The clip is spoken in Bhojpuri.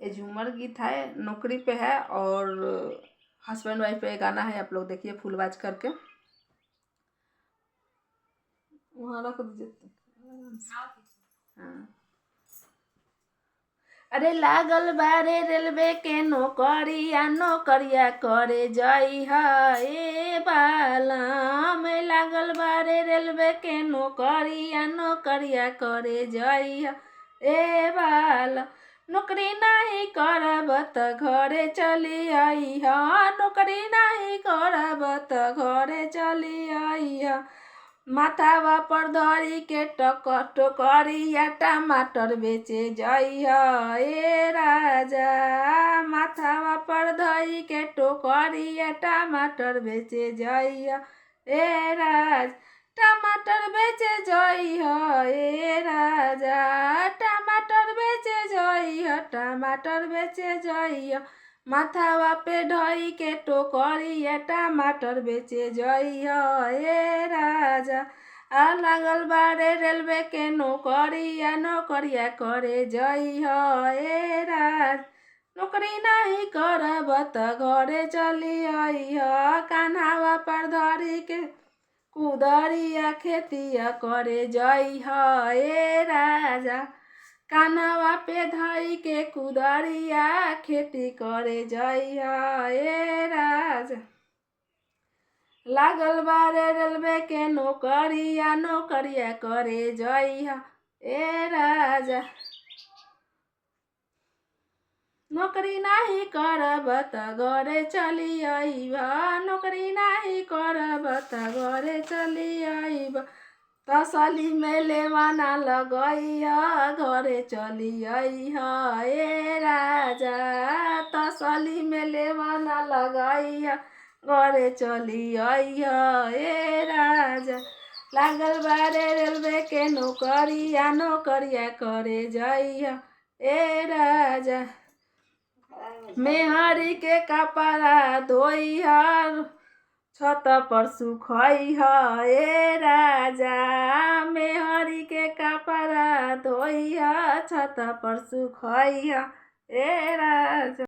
ये झूमर गीत है, नौकरी पे है और हस्बैंड वाइफ पे गाना है। आप लोग देखिए फुलबाज करके। वहाँ रख दीजिए। हाँ। अरे लागल बारे रेलवे के नौकरिया नौकरिया करे जई हे बालम। लागल बारे रेलवे के नौकरिया नौकरिया करे जई ए बाल। नौकरी नहीं करब त घरे चली आई हा। नौकरी नहीं करब त घरे चली आई हा। माथावा पर धरी के टोकरिया टमाटर बेचे जइहा ए राजा। माथावा पर धरी के टोकरिया टमाटर बेचे जइहा ए राज। टमाटर बेचे जइहा ए राजा। टमाटर बेचे जइहा टमाटर बेचे जइहा। माथावा पे ढई के टोकरिया टमाटर बेचे जइहा ए राजा। लागल बारे रेलवे के नौकरिया नौकरिया करे जइहा ए राज। नौकरी नहीं करब त घरे चली आइहा। कान्हावा पर धरी के कुदरिया खेतिया करे जइहा ए राजा। कान्हावा पे धई के कुदरिया खेती करे जइहा ए राजा। लागल बारे रेलवे के नौकरिया नौकरिया करे जइहा ए राजा। नौकरी नहीं करब त घरे चली आइबा। नौकरी नहीं करब त घरे चली आइबा। तसली में लेवाना लगइहा घरे चली आइहा ए राजा। तसली में लेवाना लगइहा घरे चली आइहा ए राजा। लागल बारे रेलवे के नौकरिया नौकरिया करे जइहा ए राजा। मेहरी के कपड़ा धोइहा छत पर सुखइहा ए राजा। मेहरी के कपड़ा धोइहा छत पर सुखइहा ए राजा।